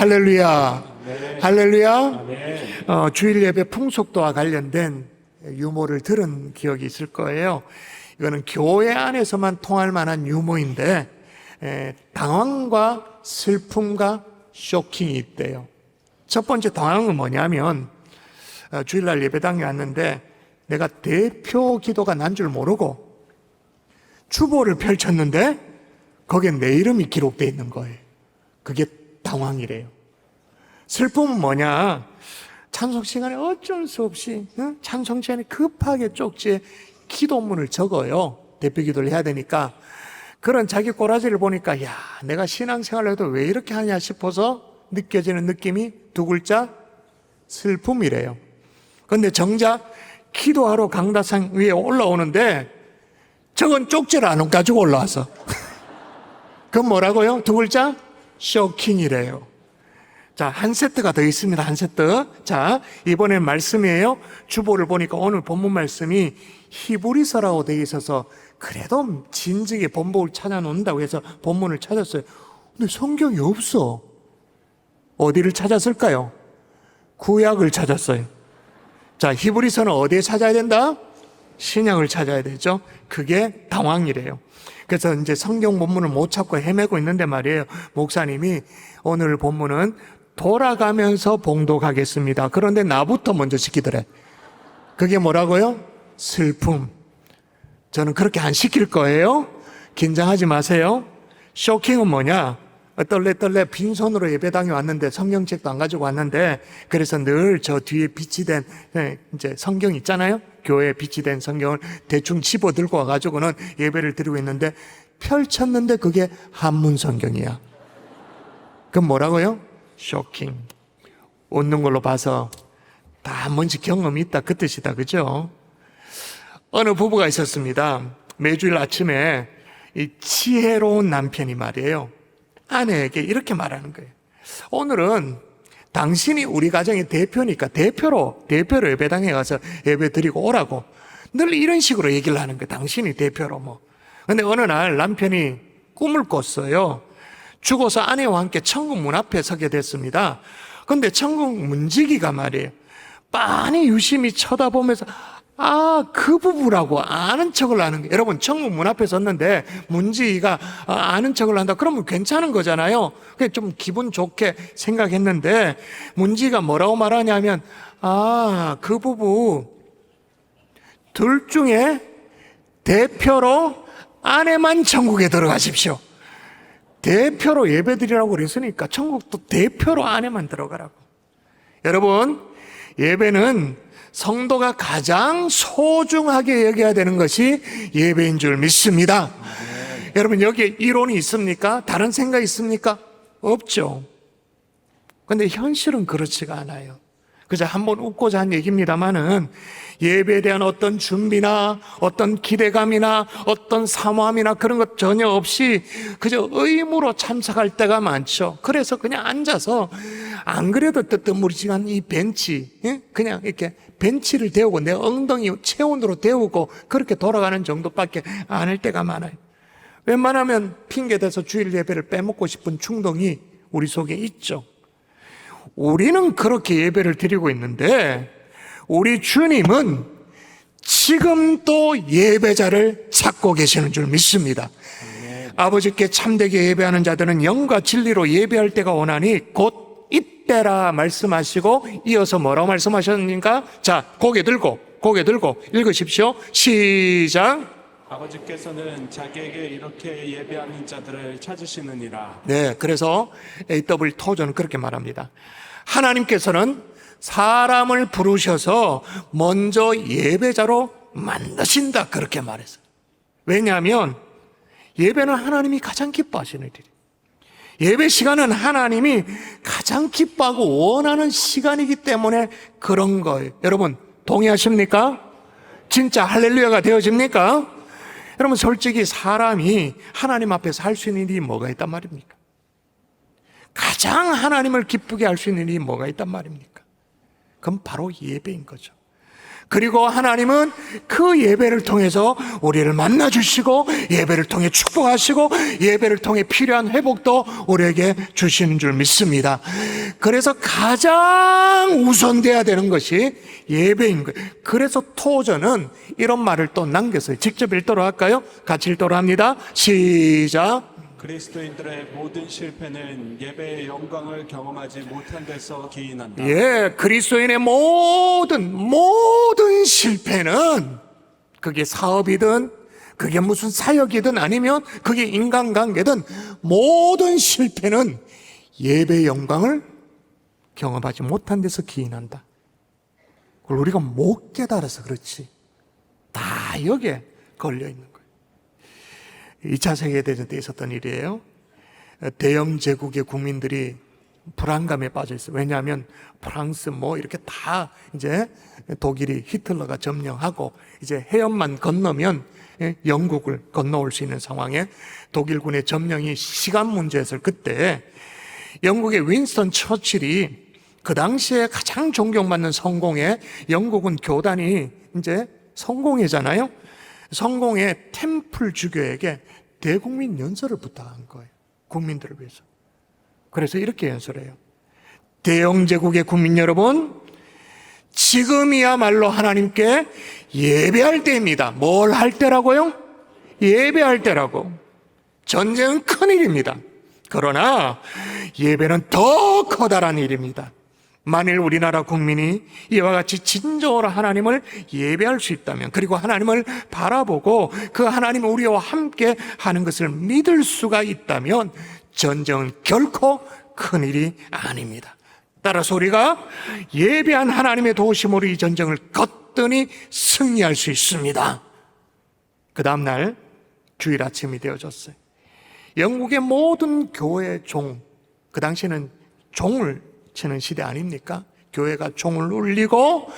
할렐루야. 네. 할렐루야. 네. 주일 예배 풍속도와 관련된 유머를 들은 기억이 있을 거예요. 이거는 교회 안에서만 통할 만한 유머인데 당황과 슬픔과 쇼킹이 있대요. 첫 번째 당황은 뭐냐면 주일날 예배당에 왔는데 내가 대표 기도가 난 줄 모르고 주보를 펼쳤는데 거기에 내 이름이 기록되어 있는 거예요. 그게 당황이래요. 슬픔은 뭐냐? 찬송 시간에 어쩔 수 없이 찬송 시간에 급하게 쪽지에 기도문을 적어요. 대표 기도를 해야 되니까. 그런 자기 꼬라지를 보니까 야, 내가 신앙생활을 해도 왜 이렇게 하냐 싶어서 느껴지는 느낌이 두 글자 슬픔이래요. 그런데 정작 기도하러 강다상 위에 올라오는데 저건 쪽지를 안 가지고 올라와서 그건 뭐라고요? 두 글자 쇼킹이래요. 자, 한 세트가 더 있습니다. 한 세트. 자, 이번엔 말씀이에요. 주보를 보니까 오늘 본문 말씀이 히브리서라고 되어 있어서 그래도 진즉에 본복을 찾아놓는다고 해서 본문을 찾았어요. 근데 성경이 없어. 어디를 찾았을까요? 구약을 찾았어요. 자, 히브리서는 어디에 찾아야 된다? 신약을 찾아야 되죠. 그게 당황이래요. 그래서 이제 성경 본문을 못 찾고 헤매고 있는데 말이에요. 목사님이 오늘 본문은 돌아가면서 봉독하겠습니다. 그런데 나부터 먼저 시키더래. 그게 뭐라고요? 슬픔. 저는 그렇게 안 시킬 거예요. 긴장하지 마세요. 쇼킹은 뭐냐? 떨레 빈손으로 예배당에 왔는데 성경책도 안 가지고 왔는데 그래서 늘 저 뒤에 빛이 된 이제 성경 있잖아요. 교회에 빛이 된 성경을 대충 집어 들고 와가지고는 예배를 드리고 있는데 펼쳤는데 그게 한문 성경이야. 그럼 뭐라고요? 쇼킹. 웃는 걸로 봐서 다 한 번씩 경험이 있다 그 뜻이다. 그죠? 어느 부부가 있었습니다. 매주일 아침에 이 지혜로운 남편이 말이에요. 아내에게 이렇게 말하는 거예요. 오늘은 당신이 우리 가정의 대표니까 대표로 예배당에 가서 예배 드리고 오라고 늘 이런 식으로 얘기를 하는 거예요. 당신이 대표로 뭐. 근데 어느 날 남편이 꿈을 꿨어요. 죽어서 아내와 함께 천국 문 앞에 서게 됐습니다. 근데 천국 문지기가 말이에요. 빤히 유심히 쳐다보면서 그 부부라고 아는 척을 하는 거예요. 여러분, 천국 문 앞에 섰는데 문지기가 아는 척을 한다. 그러면 괜찮은 거잖아요. 그냥 좀 기분 좋게 생각했는데 문지기가 뭐라고 말하냐면 그 부부 둘 중에 대표로 아내만 천국에 들어가십시오. 대표로 예배드리라고 그랬으니까 천국도 대표로 아내만 들어가라고. 여러분, 예배는 성도가 가장 소중하게 여겨야 되는 것이 예배인 줄 믿습니다. 여러분, 여기에 이론이 있습니까? 다른 생각이 있습니까? 없죠. 근데 현실은 그렇지가 않아요. 그저 한번 웃고자 한 얘기입니다만은 예배에 대한 어떤 준비나 어떤 기대감이나 어떤 사모함이나 그런 것 전혀 없이 그저 의무로 참석할 때가 많죠. 그래서 그냥 앉아서 안 그래도 뜨뜻무리지만 이 벤치 그냥 이렇게 벤치를 데우고 내 엉덩이 체온으로 데우고 그렇게 돌아가는 정도밖에 안 할 때가 많아요. 웬만하면 핑계대서 주일 예배를 빼먹고 싶은 충동이 우리 속에 있죠. 우리는 그렇게 예배를 드리고 있는데 우리 주님은 지금도 예배자를 찾고 계시는 줄 믿습니다. 아버지께 참되게 예배하는 자들은 영과 진리로 예배할 때가 오나니 곧 이때라 말씀하시고 이어서 뭐라고 말씀하셨습니까? 자, 고개 들고 읽으십시오. 시작. 아버지께서는 자기에게 이렇게 예배하는 자들을 찾으시느니라. 네, 그래서 A.W. 토저는 그렇게 말합니다. 하나님께서는 사람을 부르셔서 먼저 예배자로 만드신다 그렇게 말했어요. 왜냐하면 예배는 하나님이 가장 기뻐하시는 일이에요. 예배 시간은 하나님이 가장 기뻐하고 원하는 시간이기 때문에 그런 거예요. 여러분, 동의하십니까? 진짜 할렐루야가 되어집니까? 여러분, 솔직히 사람이 하나님 앞에서 할 수 있는 일이 뭐가 있단 말입니까? 가장 하나님을 기쁘게 할 수 있는 일이 뭐가 있단 말입니까? 그건 바로 예배인 거죠. 그리고 하나님은 그 예배를 통해서 우리를 만나주시고 예배를 통해 축복하시고 예배를 통해 필요한 회복도 우리에게 주시는 줄 믿습니다. 그래서 가장 우선돼야 되는 것이 예배인 거예요. 그래서 토저는 이런 말을 또 남겼어요. 직접 읽도록 할까요? 같이 읽도록 합니다. 시작. 그리스도인들의 모든 실패는 예배의 영광을 경험하지 못한 데서 기인한다. 예, 그리스도인의 모든 실패는 그게 사업이든 그게 무슨 사역이든 아니면 그게 인간관계든 모든 실패는 예배의 영광을 경험하지 못한 데서 기인한다. 그걸 우리가 못 깨달아서 그렇지. 다 여기에 걸려 있는 거예요. 2차 세계대전 때 있었던 일이에요. 대영 제국의 국민들이 불안감에 빠져 있어요. 왜냐하면 프랑스 이렇게 다 이제 독일이 히틀러가 점령하고 이제 해협만 건너면 영국을 건너올 수 있는 상황에 독일군의 점령이 시간 문제였을 그때 영국의 윈스턴 처칠이 그 당시에 가장 존경받는 성공에 영국은 교단이 이제 성공회잖아요. 성공의 템플 주교에게 대국민 연설을 부탁한 거예요. 국민들을 위해서. 그래서 이렇게 연설해요. 대영제국의 국민 여러분, 지금이야말로 하나님께 예배할 때입니다. 뭘 할 때라고요? 예배할 때라고. 전쟁은 큰일입니다. 그러나 예배는 더 커다란 일입니다. 만일 우리나라 국민이 이와 같이 진정으로 하나님을 예배할 수 있다면, 그리고 하나님을 바라보고 그 하나님 우리와 함께 하는 것을 믿을 수가 있다면 전쟁은 결코 큰일이 아닙니다. 따라서 우리가 예배한 하나님의 도우심으로 이 전쟁을 거뜬히 승리할 수 있습니다. 그 다음날 주일 아침이 되어졌어요. 영국의 모든 교회 종, 그 당시에는 종을 치는 시대 아닙니까? 교회가 종을 울리고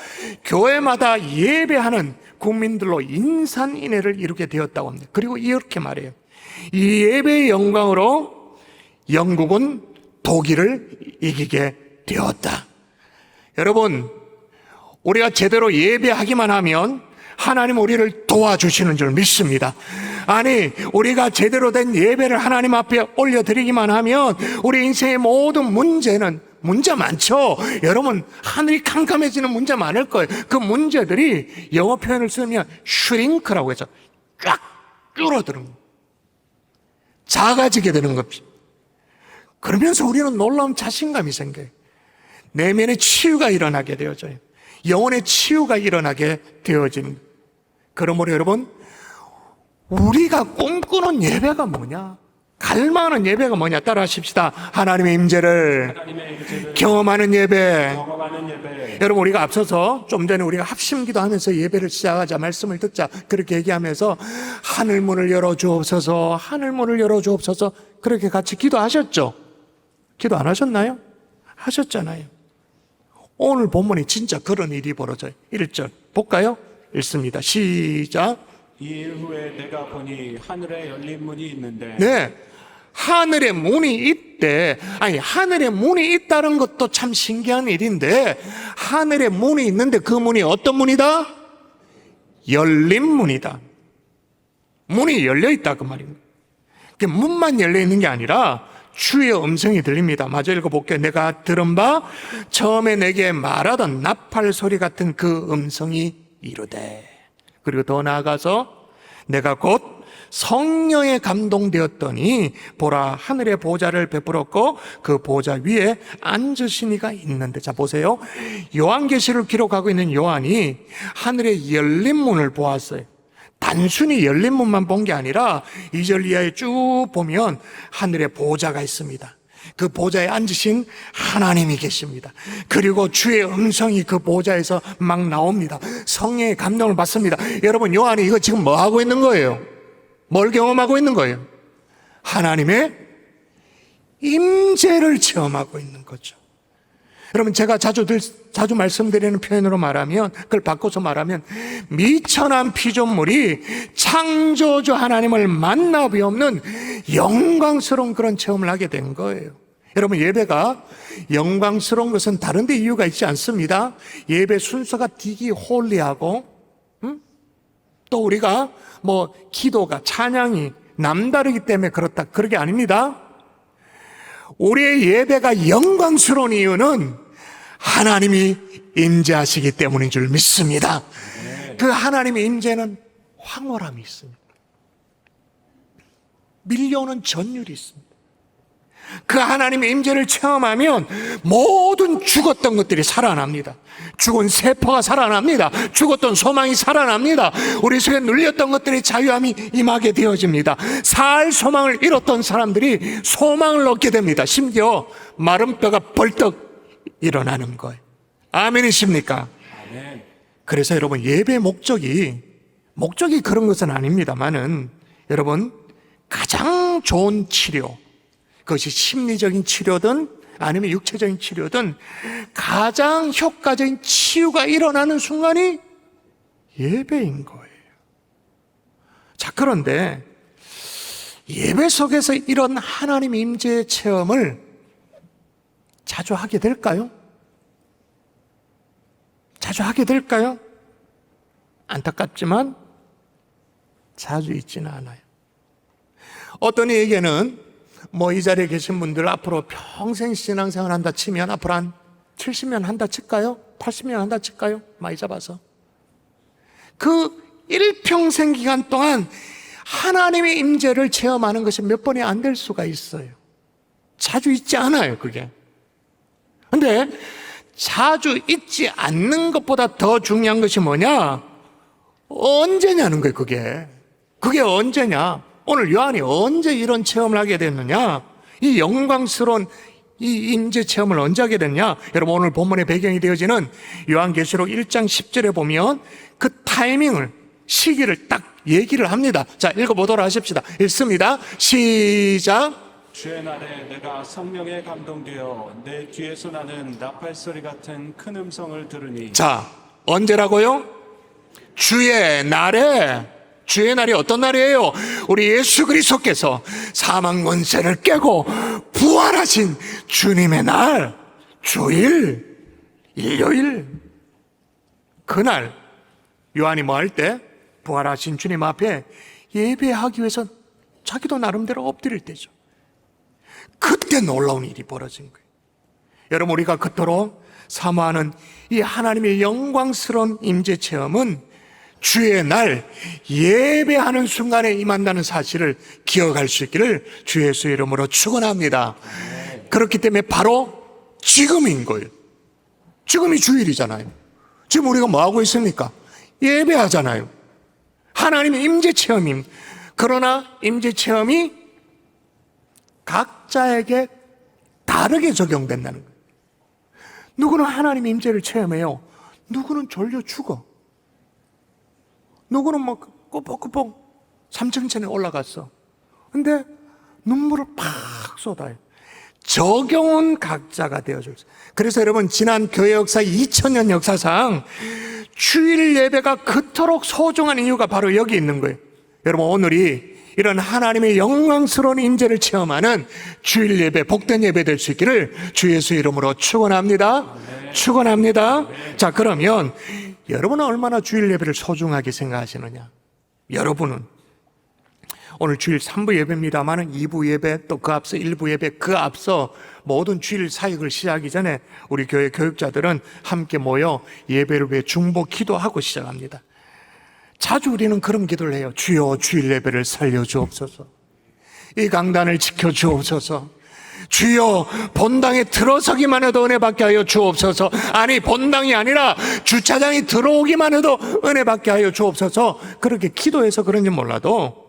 교회마다 예배하는 국민들로 인산인해를 이루게 되었다고 합니다. 그리고 이렇게 말해요. 이 예배의 영광으로 영국은 독일을 이기게 되었다. 여러분, 우리가 제대로 예배하기만 하면 하나님 우리를 도와주시는 줄 믿습니다. 아니, 우리가 제대로 된 예배를 하나님 앞에 올려드리기만 하면 우리 인생의 모든 문제 많죠. 여러분, 하늘이 캄캄해지는 문제 많을 거예요. 그 문제들이 영어 표현을 쓰면 슈링크라고 해서 쫙 줄어드는 거예요. 작아지게 되는 겁니다. 그러면서 우리는 놀라운 자신감이 생겨요. 내면의 치유가 일어나게 되어져요. 영혼의 치유가 일어나게 되어집니다. 그러므로 여러분, 우리가 꿈꾸는 예배가 뭐냐? 갈망하는 예배가 뭐냐? 따라 하십시다. 하나님의 임재를 경험하는 예배. 여러분, 우리가 앞서서 좀 전에 우리가 합심기도 하면서 예배를 시작하자, 말씀을 듣자, 그렇게 얘기하면서 하늘문을 열어주옵소서, 하늘문을 열어주옵소서, 그렇게 같이 기도하셨죠? 기도 안 하셨나요? 하셨잖아요. 오늘 본문에 진짜 그런 일이 벌어져요. 1절 볼까요? 읽습니다. 시작. 이 일 후에 내가 보니 하늘에 열린 문이 있는데, 네, 하늘에 문이 있대. 아니, 하늘에 문이 있다는 것도 참 신기한 일인데, 하늘에 문이 있는데 그 문이 어떤 문이다? 열린 문이다. 문이 열려 있다 그 말입니다. 문만 열려 있는 게 아니라 주의 음성이 들립니다. 마저 읽어볼게요. 내가 들은 바 처음에 내게 말하던 나팔 소리 같은 그 음성이 이르되. 그리고 더 나아가서 내가 곧 성령에 감동되었더니 보라, 하늘의 보좌를 베풀었고 그 보좌 위에 앉으신 이가 있는데. 자, 보세요. 요한계시를 기록하고 있는 요한이 하늘의 열린 문을 보았어요. 단순히 열린 문만 본 게 아니라 2절 이하에 쭉 보면 하늘에 보좌가 있습니다. 그 보좌에 앉으신 하나님이 계십니다. 그리고 주의 음성이 그 보좌에서 막 나옵니다. 성령의 감동을 받습니다. 여러분, 요한이 이거 지금 뭐 하고 있는 거예요? 뭘 경험하고 있는 거예요? 하나님의 임재를 체험하고 있는 거죠. 여러분, 제가 자주 말씀드리는 표현으로 말하면, 그걸 바꿔서 말하면, 미천한 피조물이 창조주 하나님을 만나 뵈없는 영광스러운 그런 체험을 하게 된 거예요. 여러분, 예배가 영광스러운 것은 다른 데 이유가 있지 않습니다. 예배 순서가 되게 홀리하고, 또 우리가 기도가, 찬양이 남다르기 때문에 그렇다, 그런 게 아닙니다. 우리의 예배가 영광스러운 이유는 하나님이 임재하시기 때문인 줄 믿습니다. 그 하나님의 임재는 황홀함이 있습니다. 밀려오는 전율이 있습니다. 그 하나님의 임재를 체험하면 모든 죽었던 것들이 살아납니다. 죽은 세포가 살아납니다. 죽었던 소망이 살아납니다. 우리 속에 눌렸던 것들이 자유함이 임하게 되어집니다. 살 소망을 잃었던 사람들이 소망을 얻게 됩니다. 심지어 마른 뼈가 벌떡 일어나는 거예요. 아멘이십니까? 아멘. 그래서 여러분, 예배 목적이 그런 것은 아닙니다만은, 여러분, 가장 좋은 치료, 그것이 심리적인 치료든 아니면 육체적인 치료든 가장 효과적인 치유가 일어나는 순간이 예배인 거예요. 자, 그런데 예배 속에서 이런 하나님 임재의 체험을 자주 하게 될까요? 자주 하게 될까요? 안타깝지만 자주 있지는 않아요. 어떤 이에게는 이 자리에 계신 분들 앞으로 평생 신앙생활 한다 치면 앞으로 한 70년 한다 칠까요? 80년 한다 칠까요? 많이 잡아서. 그 일평생 기간 동안 하나님의 임재를 체험하는 것이 몇 번이 안 될 수가 있어요. 자주 있지 않아요, 그게. 근데 자주 있지 않는 것보다 더 중요한 것이 뭐냐? 언제냐는 거예요, 그게. 그게 언제냐? 오늘 요한이 언제 이런 체험을 하게 됐느냐? 이 영광스러운 이 임재 체험을 언제 하게 됐냐? 여러분, 오늘 본문의 배경이 되어지는 요한계시록 1장 10절에 보면 그 타이밍을, 시기를 딱 얘기를 합니다. 자, 읽어보도록 하십시다. 읽습니다. 시작. 주의 날에 내가 성령에 감동되어 내 뒤에서 나는 나팔소리 같은 큰 음성을 들으니. 자, 언제라고요? 주의 날에. 주의 날이 어떤 날이에요? 우리 예수 그리스도께서 사망 권세를 깨고 부활하신 주님의 날, 주일, 일요일, 그날 요한이 뭐 할 때? 부활하신 주님 앞에 예배하기 위해서 자기도 나름대로 엎드릴 때죠. 그때 놀라운 일이 벌어진 거예요. 여러분, 우리가 그토록 사모하는 이 하나님의 영광스러운 임재 체험은 주의 날 예배하는 순간에 임한다는 사실을 기억할 수 있기를 주 예수의 이름으로 축원합니다. 그렇기 때문에 바로 지금인 거예요. 지금이 주일이잖아요. 지금 우리가 뭐 하고 있습니까? 예배하잖아요. 하나님의 임재 체험임. 그러나 임재 체험이 각자에게 다르게 적용된다는 거예요. 누구는 하나님의 임재를 체험해요. 누구는 졸려 죽어. 누구는 꾸벅꾸벅 3층천에 올라갔어. 근데 눈물을 팍 쏟아요. 적용은 각자가 되어줄 수. 그래서 여러분, 지난 교회 역사 2000년 역사상 주일 예배가 그토록 소중한 이유가 바로 여기 있는 거예요. 여러분, 오늘이 이런 하나님의 영광스러운 임재를 체험하는 주일 예배, 복된 예배 될 수 있기를 주 예수 이름으로 축원합니다. 축원합니다. 자, 그러면 여러분은 얼마나 주일 예배를 소중하게 생각하시느냐? 여러분은 오늘 주일 3부 예배입니다만 2부 예배, 또 그 앞서 1부 예배, 그 앞서 모든 주일 사역을 시작하기 전에 우리 교회 교육자들은 함께 모여 예배를 위해 중보 기도하고 시작합니다. 자주 우리는 그런 기도를 해요. 주여, 주일 예배를 살려주옵소서. 이 강단을 지켜주옵소서. 주여, 본당에 들어서기만 해도 은혜 받게 하여 주옵소서. 아니, 본당이 아니라 주차장에 들어오기만 해도 은혜 받게 하여 주옵소서. 그렇게 기도해서 그런지 몰라도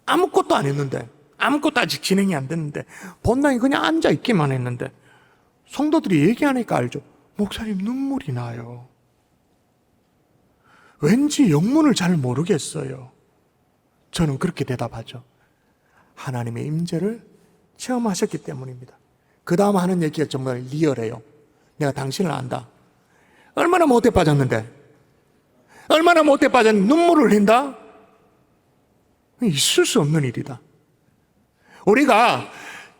아무것도 안 했는데, 아무것도 아직 진행이 안 됐는데, 본당에 그냥 앉아 있기만 했는데 성도들이 얘기하니까 알죠. 목사님, 눈물이 나요. 왠지 영문을 잘 모르겠어요. 저는 그렇게 대답하죠. 하나님의 임재를 체험하셨기 때문입니다. 그 다음 하는 얘기가 정말 리얼해요. 내가 당신을 안다. 얼마나 못돼 빠졌는데, 얼마나 못돼 빠졌는데 눈물을 흘린다? 있을 수 없는 일이다. 우리가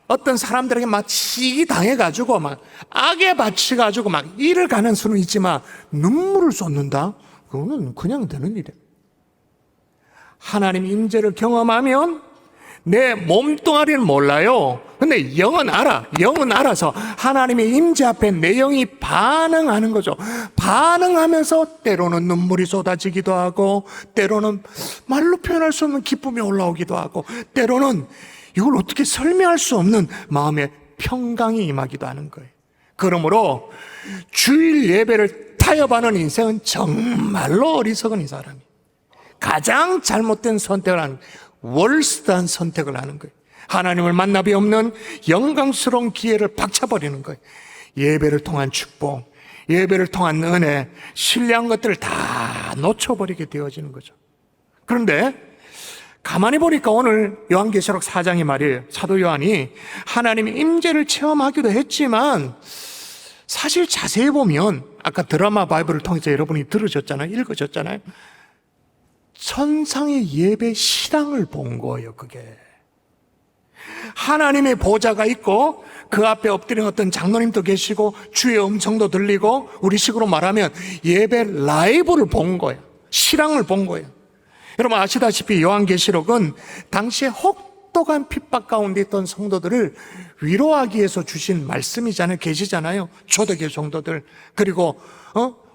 어떤 사람들에게 막 시기 당해가지고 막 악에 바치가지고 막 일을 가는 수는 있지만 눈물을 쏟는다? 그거는 그냥 되는 일이에요. 하나님 임재를 경험하면 내 몸뚱아리는 몰라요. 근데 영은 알아서 하나님의 임재 앞에 내 영이 반응하는 거죠. 반응하면서 때로는 눈물이 쏟아지기도 하고, 때로는 말로 표현할 수 없는 기쁨이 올라오기도 하고, 때로는 이걸 어떻게 설명할 수 없는 마음의 평강이 임하기도 하는 거예요. 그러므로 주일 예배를 타협하는 인생은 정말로 어리석은 이 사람이 가장 잘못된 선택을 하는, 월스트한 선택을 하는 거예요. 하나님을 만나비 없는 영광스러운 기회를 박차버리는 거예요. 예배를 통한 축복, 예배를 통한 은혜, 신뢰한 것들을 다 놓쳐버리게 되어지는 거죠. 그런데 가만히 보니까 오늘 요한계시록 4장이 말이에요. 사도 요한이 하나님의 임재를 체험하기도 했지만 사실 자세히 보면 아까 드라마 바이블을 통해서 여러분이 들으셨잖아요. 읽으셨잖아요. 천상의 예배 실황을 본 거예요. 그게 하나님의 보좌가 있고 그 앞에 엎드린 어떤 장로님도 계시고 주의 음성도 들리고, 우리식으로 말하면 예배 라이브를 본 거예요. 실황을 본 거예요. 여러분 아시다시피 요한계시록은 당시에 혹독한 핍박 가운데 있던 성도들을 위로하기 위해서 주신 말씀이잖아요. 계시잖아요. 초대교회 성도들. 그리고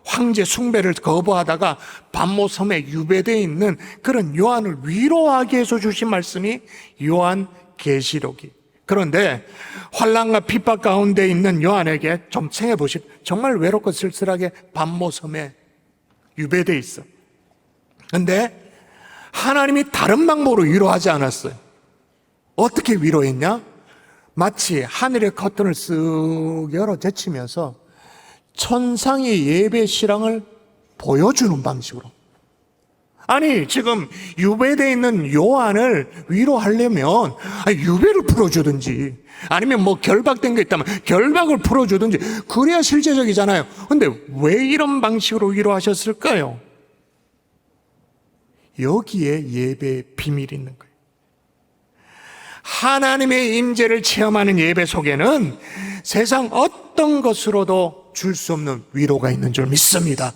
황제 숭배를 거부하다가 반모섬에 유배되어 있는 그런 요한을 위로하기 위해서 주신 말씀이 요한계시록이. 그런데 환난과 핍박 가운데 있는 요한에게 좀 생각해 보십시오. 정말 외롭고 쓸쓸하게 반모섬에 유배되어 있어. 그런데 하나님이 다른 방법으로 위로하지 않았어요. 어떻게 위로했냐? 마치 하늘의 커튼을 쓱 열어 제치면서 천상의 예배 실황을 보여주는 방식으로. 아니 지금 유배되어 있는 요한을 위로하려면 유배를 풀어주든지, 아니면 뭐 결박된 게 있다면 결박을 풀어주든지, 그래야 실제적이잖아요. 근데 왜 이런 방식으로 위로하셨을까요? 여기에 예배의 비밀이 있는 거예요. 하나님의 임재를 체험하는 예배 속에는 세상 어떤 것으로도 줄 수 없는 위로가 있는 줄 믿습니다.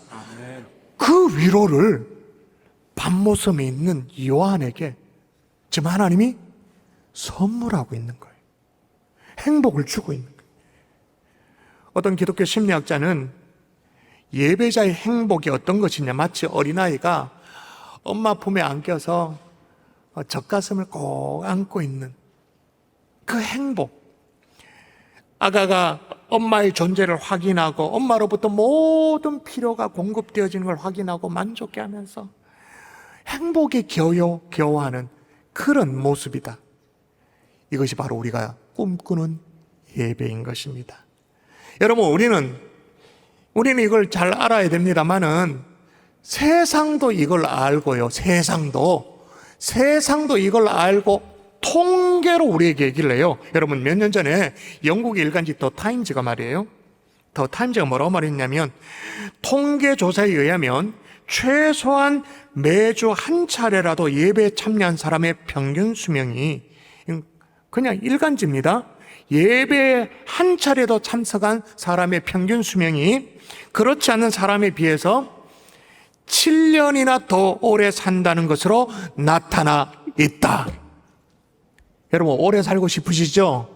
그 위로를 반모섬에 있는 요한에게 지금 하나님이 선물하고 있는 거예요. 행복을 주고 있는 거예요. 어떤 기독교 심리학자는 예배자의 행복이 어떤 것이냐, 마치 어린아이가 엄마 품에 안겨서 젖가슴을 꼭 안고 있는 그 행복, 아가가 엄마의 존재를 확인하고 엄마로부터 모든 필요가 공급되어지는 걸 확인하고 만족해하면서 행복에 겨워하는 그런 모습이다. 이것이 바로 우리가 꿈꾸는 예배인 것입니다. 여러분 우리는 이걸 잘 알아야 됩니다만은 세상도 이걸 알고요. 세상도 이걸 알고 통계로 우리에게 얘기를 해요. 여러분 몇 년 전에 영국의 일간지 더 타임즈가 말이에요. 더 타임즈가 뭐라고 말했냐면, 통계 조사에 의하면 최소한 매주 한 차례라도 예배에 참여한 사람의 평균 수명이, 그냥 일간지입니다. 예배에 한 차례도 참석한 사람의 평균 수명이 그렇지 않은 사람에 비해서 7년이나 더 오래 산다는 것으로 나타나 있다. 여러분 오래 살고 싶으시죠?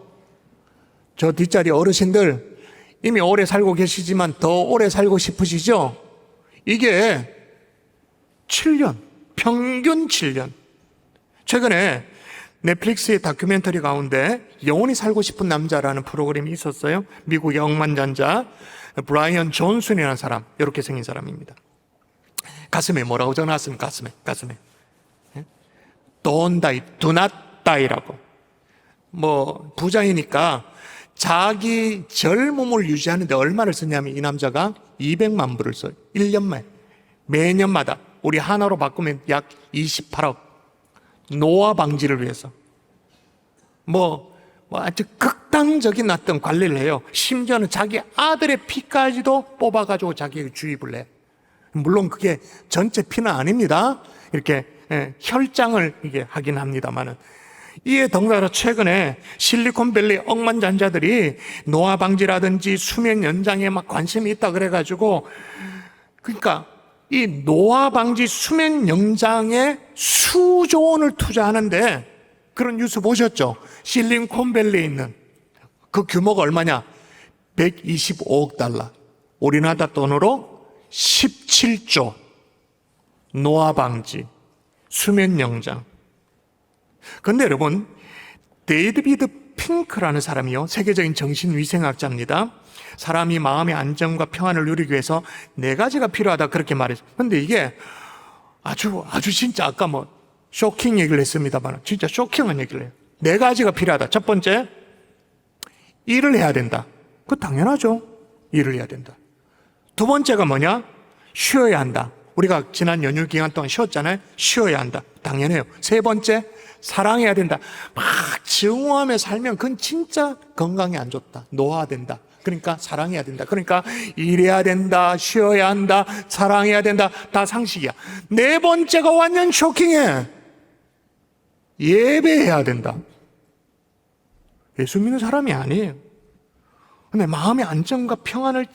저 뒷자리 어르신들 이미 오래 살고 계시지만 더 오래 살고 싶으시죠? 이게 7년, 평균 7년. 최근에 넷플릭스의 다큐멘터리 가운데 영원히 살고 싶은 남자라는 프로그램이 있었어요. 미국의 억만장자 브라이언 존슨이라는 사람, 이렇게 생긴 사람입니다. 가슴에 뭐라고 적어놨습니까? 가슴에 Don't die, do not die라고. 뭐 부자이니까 자기 젊음을 유지하는데 얼마를 쓰냐면 이 남자가 200만 불을 써요. 1년만. 매년마다 우리 하나로 바꾸면 약 28억. 노화 방지를 위해서. 뭐 아주 극단적인 어떤 관리를 해요. 심지어는 자기 아들의 피까지도 뽑아가지고 자기에게 주입을 해. 물론 그게 전체 피는 아닙니다. 이렇게 혈장을 이게 하긴 합니다만은. 이에 덩달아 최근에 실리콘밸리 억만장자들이 노화 방지라든지 수명 연장에 막 관심이 있다 그래가지고, 그러니까 이 노화 방지 수명 연장에 수조 원을 투자하는데 그런 뉴스 보셨죠? 실리콘밸리에 있는 그 규모가 얼마냐? 125억 달러. 우리나라 돈으로 17조. 노화 방지, 수면 영장. 근데 여러분, 데이비드 핑크라는 사람이요, 세계적인 정신위생학자입니다. 사람이 마음의 안정과 평안을 누리기 위해서 네 가지가 필요하다 그렇게 말했어요. 근데 이게 아주 진짜 아까 뭐 쇼킹 얘기를 했습니다만 진짜 쇼킹한 얘기를 해요. 네 가지가 필요하다. 첫 번째, 일을 해야 된다. 그거 당연하죠. 일을 해야 된다. 두 번째가 뭐냐? 쉬어야 한다. 우리가 지난 연휴 기간 동안 쉬었잖아요. 쉬어야 한다. 당연해요. 세 번째, 사랑해야 된다. 막 증오하며 살면 그건 진짜 건강에 안 좋다. 노화된다. 그러니까 사랑해야 된다. 그러니까 일해야 된다. 쉬어야 한다. 사랑해야 된다. 다 상식이야. 네 번째가 완전 쇼킹해. 예배해야 된다. 예수 믿는 사람이 아니에요. 근데 마음의 안정과 평안을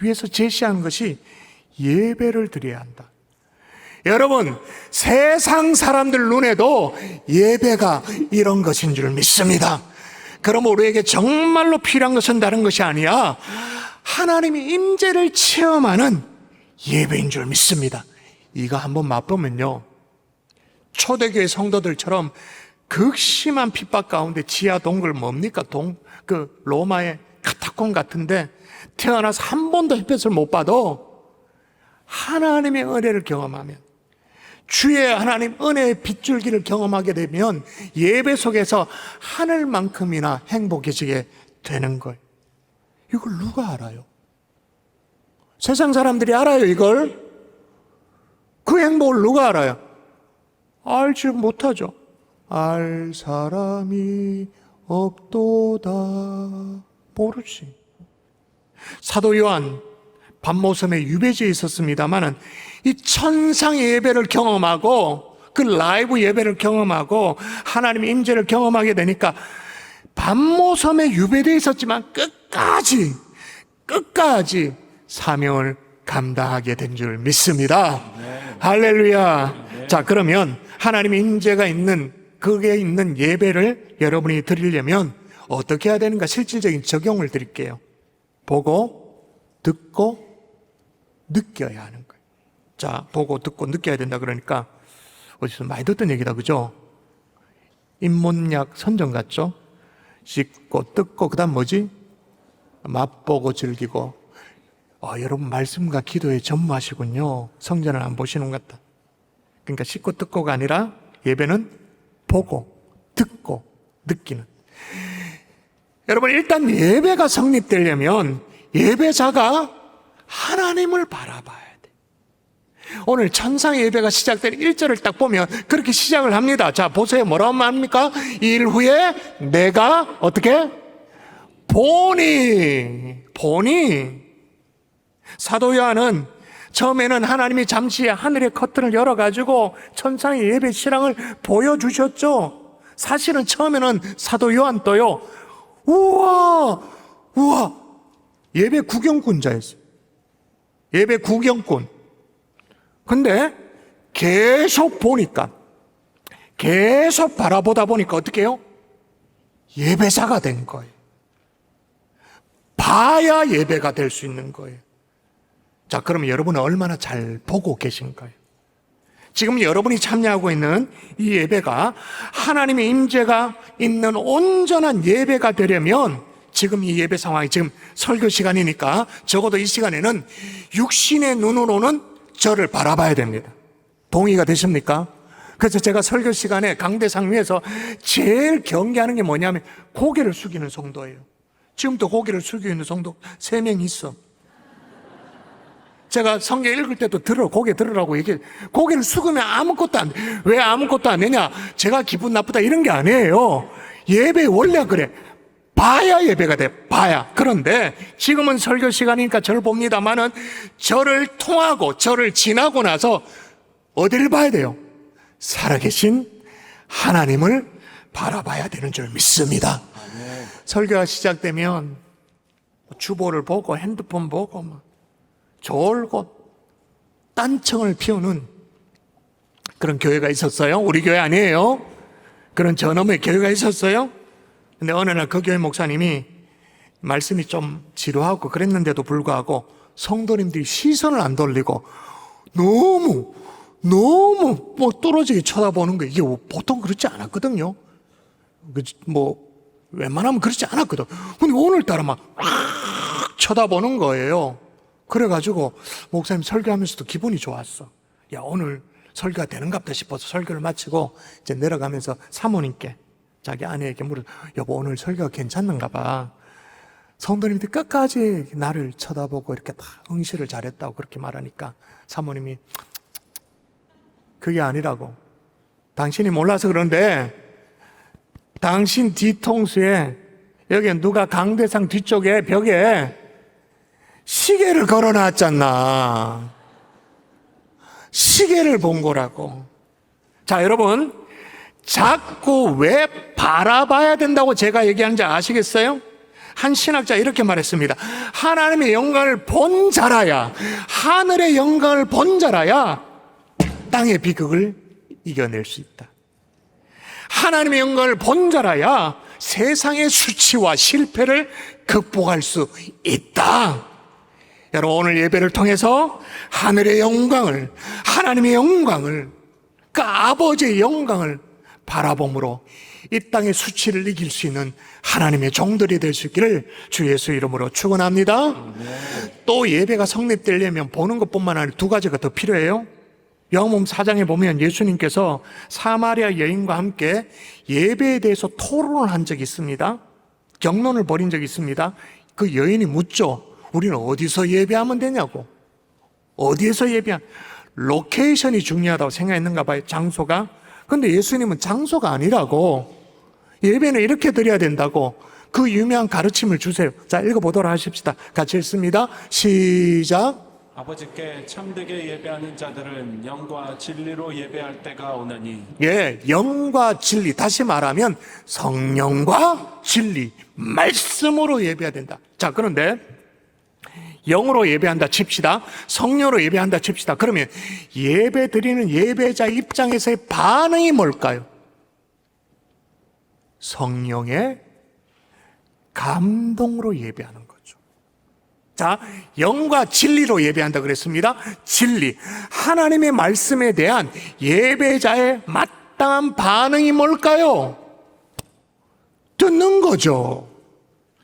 위해서 제시하는 것이 예배를 드려야 한다. 여러분, 세상 사람들 눈에도 예배가 이런 것인 줄 믿습니다. 그럼 우리에게 정말로 필요한 것은 다른 것이 아니야. 하나님의 임재를 체험하는 예배인 줄 믿습니다. 이거 한번 맛보면요, 초대교회 성도들처럼 극심한 핍박 가운데 지하 동굴 뭡니까? 그 로마의 카타콤 같은데 태어나서 한 번도 햇볕을 못 봐도 하나님의 은혜를 경험하면, 주의 하나님 은혜의 빗줄기를 경험하게 되면 예배 속에서 하늘만큼이나 행복해지게 되는 거예요. 이걸 누가 알아요? 세상 사람들이 알아요, 이걸? 그 행복을 누가 알아요? 알지 못하죠. 알 사람이 없도다. 모르지. 사도 요한 밤모섬에 유배지에 있었습니다만은 이 천상의 예배를 경험하고 그 라이브 예배를 경험하고 하나님의 임재를 경험하게 되니까 밤모섬에 유배되어 있었지만 끝까지 사명을 감당하게 된 줄 믿습니다. 할렐루야. 자, 그러면 하나님의 임재가 있는 그게 있는 예배를 여러분이 드리려면 어떻게 해야 되는가? 실질적인 적용을 드릴게요. 보고 듣고 느껴야 하는 거예요. 자, 보고 듣고 느껴야 된다 그러니까 어디서 많이 듣던 얘기다, 그죠? 인문학 선정 같죠? 씻고 듣고 그다음 뭐지? 맛보고 즐기고. 여러분 말씀과 기도에 전무하시군요. 성전을 안 보시는 것 같다. 그러니까 씻고 듣고가 아니라 예배는 보고 듣고 느끼는. 여러분, 일단 예배가 성립되려면 예배자가 하나님을 바라봐야 돼. 오늘 천상의 예배가 시작된 1절을 딱 보면 그렇게 시작을 합니다. 자, 보세요. 뭐라고 말합니까? 일 후에 내가 어떻게? 보니. 사도 요한은 처음에는 하나님이 잠시 하늘의 커튼을 열어가지고 천상의 예배 실황을 보여주셨죠. 사실은 처음에는 사도 요한도요, 우와 예배 구경꾼자였어요. 예배 구경꾼. 근데 계속 보니까, 계속 바라보다 보니까 어떻게 해요? 예배자가 된 거예요. 봐야 예배가 될 수 있는 거예요. 자, 그럼 여러분은 얼마나 잘 보고 계신가요? 지금 여러분이 참여하고 있는 이 예배가 하나님의 임재가 있는 온전한 예배가 되려면 지금 이 예배 상황이 지금 설교 시간이니까 적어도 이 시간에는 육신의 눈으로는 저를 바라봐야 됩니다. 동의가 되십니까? 그래서 제가 설교 시간에 강대상 위에서 제일 경계하는 게 뭐냐면 고개를 숙이는 성도예요. 지금도 고개를 숙이고 있는 성도 3명 있어. 제가 성경 읽을 때도 고개 들으라고 얘기해. 고개를 숙으면 아무것도 안 돼. 왜 아무것도 안 되냐? 제가 기분 나쁘다 이런 게 아니에요. 예배 원래 그래. 봐야 예배가 돼. 봐야. 그런데 지금은 설교 시간이니까 저를 봅니다만은 저를 통하고 저를 지나고 나서 어디를 봐야 돼요? 살아계신 하나님을 바라봐야 되는 줄 믿습니다. 설교가 시작되면 주보를 보고 핸드폰 보고 막 졸고 딴청을 피우는 그런 교회가 있었어요. 우리 교회 아니에요. 그런 저놈의 교회가 있었어요. 근데 어느 날 그 교회 목사님이 말씀이 좀 지루하고 그랬는데도 불구하고 성도님들이 시선을 안 돌리고 너무 뭐 뚫어지게 쳐다보는 거, 이게 보통 그렇지 않았거든요. 웬만하면 그렇지 않았거든. 근데 오늘따라 막 쳐다보는 거예요. 그래가지고 목사님 설교하면서도 기분이 좋았어. 야, 오늘 설교가 되는갑다 싶어서 설교를 마치고 이제 내려가면서 사모님께, 자기 아내에게 물어, 여보 오늘 설교가 괜찮는가 봐. 성도님들이 끝까지 나를 쳐다보고 이렇게 다 응시를 잘했다고 그렇게 말하니까 사모님이, 그게 아니라고. 당신이 몰라서 그런데 당신 뒤통수에, 여기 누가 강대상 뒤쪽에 벽에 시계를 걸어놨잖아. 시계를 본 거라고. 자, 여러분, 자꾸 왜 바라봐야 된다고 제가 얘기하는지 아시겠어요? 한 신학자 이렇게 말했습니다. 하나님의 영광을 본 자라야, 하늘의 영광을 본 자라야 땅의 비극을 이겨낼 수 있다. 하나님의 영광을 본 자라야 세상의 수치와 실패를 극복할 수 있다. 여러분, 오늘 예배를 통해서 하늘의 영광을, 하나님의 영광을, 그 아버지의 영광을 바라봄으로 이 땅의 수치를 이길 수 있는 하나님의 종들이 될 수 있기를 주 예수 이름으로 축원합니다. 또 예배가 성립되려면 보는 것뿐만 아니라 두 가지가 더 필요해요. 요한복음 4장에 보면 예수님께서 사마리아 여인과 함께 예배에 대해서 토론을 한 적이 있습니다. 경론을 벌인 적이 있습니다. 그 여인이 묻죠. 우리는 어디서 예배하면 되냐고. 어디에서 예배하면, 로케이션이 중요하다고 생각했는가 봐요, 장소가. 근데 예수님은 장소가 아니라고, 예배는 이렇게 드려야 된다고 그 유명한 가르침을 주세요. 자, 읽어보도록 하십시다. 같이 읽습니다. 시작. 아버지께 참되게 예배하는 자들은 영과 진리로 예배할 때가 오나니. 예, 영과 진리, 다시 말하면 성령과 진리, 말씀으로 예배해야 된다. 자, 그런데 영으로 예배한다 칩시다. 성령으로 예배한다 칩시다. 그러면 예배 드리는 예배자 입장에서의 반응이 뭘까요? 성령의 감동으로 예배하는 거죠. 자, 영과 진리로 예배한다 그랬습니다. 진리, 하나님의 말씀에 대한 예배자의 마땅한 반응이 뭘까요? 듣는 거죠.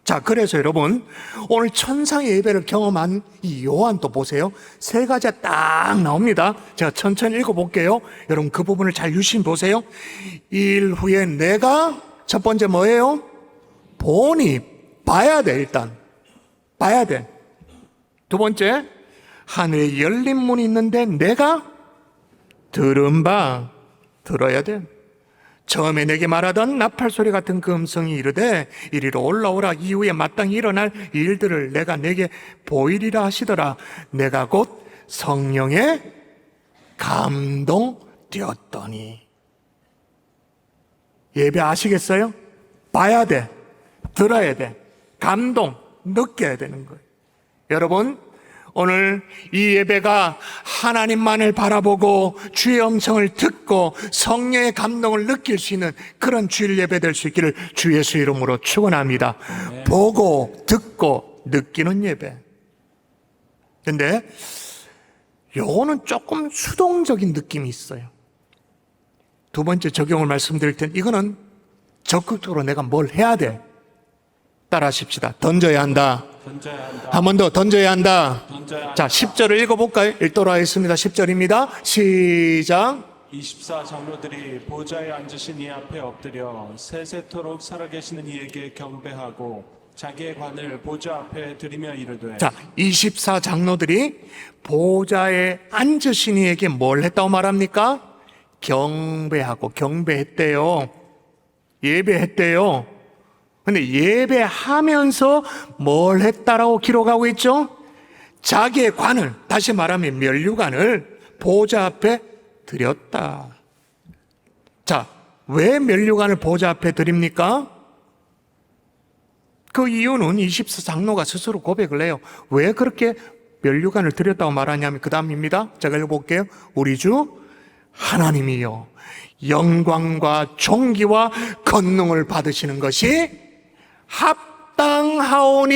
자, 그래서 여러분, 오늘 천상의 예배를 경험한 이 요한 또 보세요. 세 가지가 딱 나옵니다. 제가 천천히 읽어볼게요. 여러분 그 부분을 잘 유심히 보세요. 일 후에 내가, 첫 번째 뭐예요? 보니, 봐야 돼. 일단 봐야 돼. 두 번째, 하늘에 열린 문이 있는데 내가 들은 바, 들어야 돼. 처음에 내게 말하던 나팔소리 같은 그 음성이 이르되 이리로 올라오라. 이후에 마땅히 일어날 일들을 내가 내게 보이리라 하시더라. 내가 곧 성령에 감동되었더니. 예배 아시겠어요? 봐야 돼. 들어야 돼. 감동, 느껴야 되는 거예요. 여러분, 오늘 이 예배가 하나님만을 바라보고 주의 음성을 듣고 성령의 감동을 느낄 수 있는 그런 주일 예배 될 수 있기를 주 예수 이름으로 축원합니다. 보고 듣고 느끼는 예배. 근데 요거는 조금 수동적인 느낌이 있어요. 두 번째 적용을 말씀드릴 텐데, 이거는 적극적으로 내가 뭘 해야 돼. 따라 하십시다. 던져야 한다. 한 번 더 던져야 한다. 자, 10절을 읽어볼까요? 읽도록 하겠습니다. 10절입니다. 시작. 24 장로들이 보좌에 앉으신 이 앞에 엎드려 세세토록 살아계시는 이에게 경배하고 자기의 관을 보좌 앞에 드리며 이르되. 자, 24 장로들이 보좌에 앉으신 이에게 뭘 했다고 말합니까? 경배하고, 경배했대요. 예배했대요. 근데 예배하면서 뭘 했다라고 기록하고 있죠? 자기의 관을, 다시 말하면 면류관을 보좌 앞에 드렸다. 자, 왜 면류관을 보좌 앞에 드립니까? 그 이유는 24 장로가 스스로 고백을 해요. 왜 그렇게 면류관을 드렸다고 말하냐면 그 다음입니다. 제가 읽어볼게요. 우리 주 하나님이요 영광과 존귀와 권능을 받으시는 것이 합당하오니,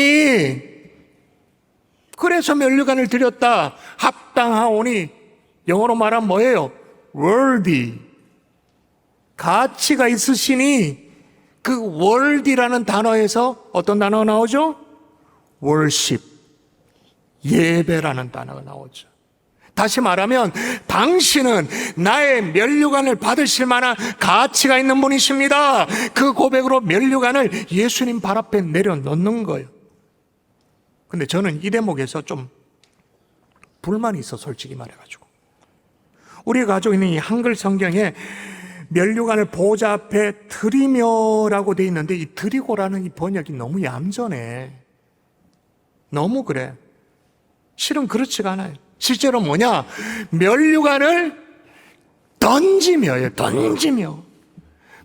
그래서 면류관을 드렸다. 합당하오니 영어로 말하면 뭐예요? worthy, 가치가 있으시니, 그 worthy라는 단어에서 어떤 단어가 나오죠? worship, 예배라는 단어가 나오죠. 다시 말하면 당신은 나의 면류관을 받으실 만한 가치가 있는 분이십니다. 그 고백으로 면류관을 예수님 발 앞에 내려놓는 거예요. 근데 저는 이 대목에서 좀 불만이 있어, 솔직히 말해가지고. 우리가 가지고 있는 이 한글 성경에 면류관을 보좌 앞에 드리며라고 돼 있는데, 이 드리고라는 이 번역이 너무 얌전해. 너무 그래. 실은 그렇지가 않아요. 실제로 뭐냐? 면류관을 던지며요. 던지며.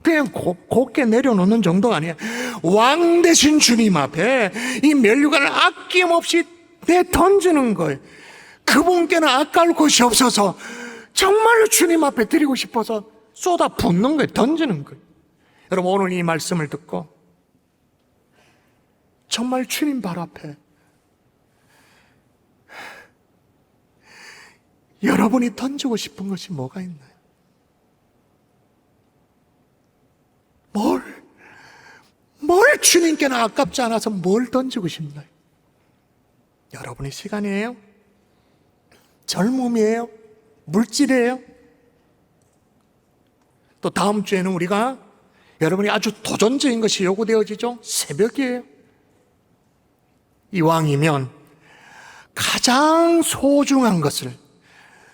그냥 곱게 내려놓는 정도가 아니야. 왕 대신 주님 앞에 이 면류관을 아낌없이 내던지는 거예요. 그분께는 아까울 곳이 없어서 정말로 주님 앞에 드리고 싶어서 쏟아 붓는 거예요. 던지는 거예요. 여러분, 오늘 이 말씀을 듣고 정말 주님 발 앞에 여러분이 던지고 싶은 것이 뭐가 있나요? 뭘 주님께는 아깝지 않아서 뭘 던지고 싶나요? 여러분의 시간이에요? 젊음이에요? 물질이에요? 또 다음 주에는 우리가 여러분이 아주 도전적인 것이 요구되어지죠? 새벽이에요. 이왕이면 가장 소중한 것을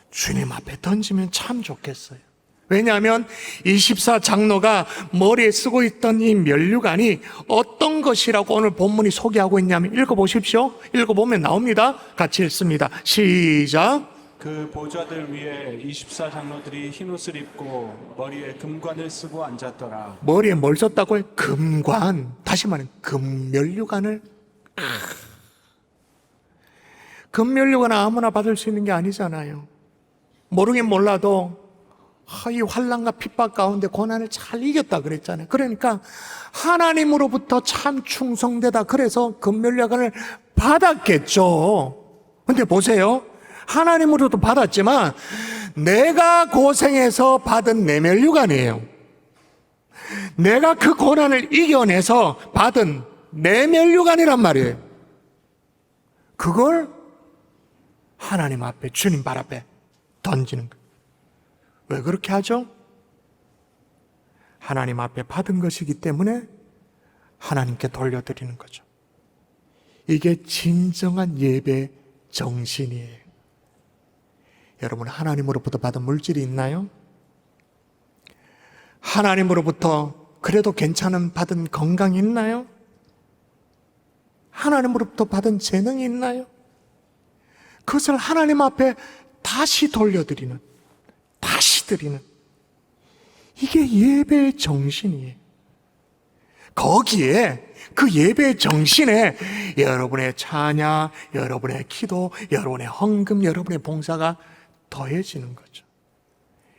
주님 앞에 던지면 참 좋겠어요. 왜냐하면 24장로가 머리에 쓰고 있던 이 면류관이 어떤 것이라고 오늘 본문이 소개하고 있냐면, 읽어보십시오. 읽어보면 나옵니다. 같이 읽습니다. 시작. 그 보좌들 위에 24장로들이 흰옷을 입고 머리에 금관을 쓰고 앉았더라. 머리에 뭘 썼다고요? 금관. 다시 말하면 금면류관을. 금면류관 아무나 받을 수 있는 게 아니잖아요. 모르긴 몰라도 이 환난과 핍박 가운데 고난을 잘 이겼다 그랬잖아요. 그러니까 하나님으로부터 참 충성되다, 그래서 금면류관을 받았겠죠. 근데 보세요, 하나님으로도 받았지만 내가 고생해서 받은 내 면류관이에요. 내가 그 고난을 이겨내서 받은 내 면류관이란 말이에요. 그걸 하나님 앞에, 주님 발 앞에 던지는 거예요. 왜 그렇게 하죠? 하나님 앞에 받은 것이기 때문에 하나님께 돌려드리는 거죠. 이게 진정한 예배 정신이에요. 여러분, 하나님으로부터 받은 물질이 있나요? 하나님으로부터 그래도 괜찮은 받은 건강이 있나요? 하나님으로부터 받은 재능이 있나요? 그것을 하나님 앞에 다시 돌려드리는, 다시 드리는, 이게 예배의 정신이에요. 거기에, 그 예배의 정신에 여러분의 찬양, 여러분의 기도, 여러분의 헌금, 여러분의 봉사가 더해지는 거죠.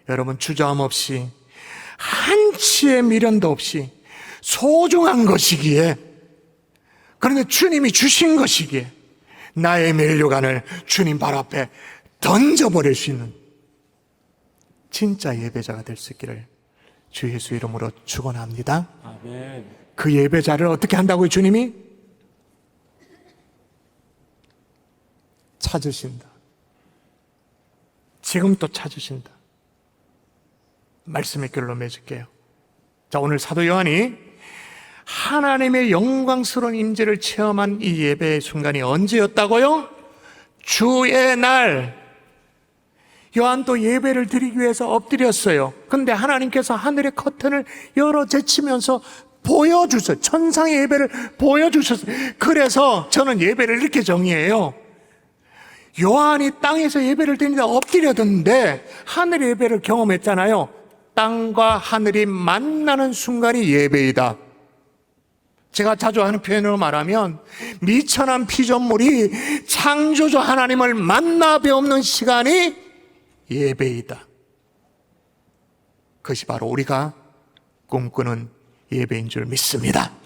여러분, 주저함 없이, 한치의 미련도 없이 소중한 것이기에, 그런데 주님이 주신 것이기에 나의 면류관을 주님 발 앞에 던져버릴 수 있는 진짜 예배자가 될 수 있기를 주 예수 이름으로 축원합니다. 아멘. 그 예배자를 어떻게 한다고요? 주님이 찾으신다. 지금 또 찾으신다. 말씀의 결로 맺을게요. 자, 오늘 사도 요한이 하나님의 영광스러운 임재를 체험한 이 예배의 순간이 언제였다고요? 주의 날. 요한도 예배를 드리기 위해서 엎드렸어요. 근데 하나님께서 하늘의 커튼을 열어 제치면서 보여주셨어요. 천상의 예배를 보여주셨어요. 그래서 저는 예배를 이렇게 정의해요. 요한이 땅에서 예배를 드리는데 엎드렸는데 하늘의 예배를 경험했잖아요. 땅과 하늘이 만나는 순간이 예배이다. 제가 자주 하는 표현으로 말하면 미천한 피조물이 창조주 하나님을 만나 배우는 시간이 예배이다. 그것이 바로 우리가 꿈꾸는 예배인 줄 믿습니다.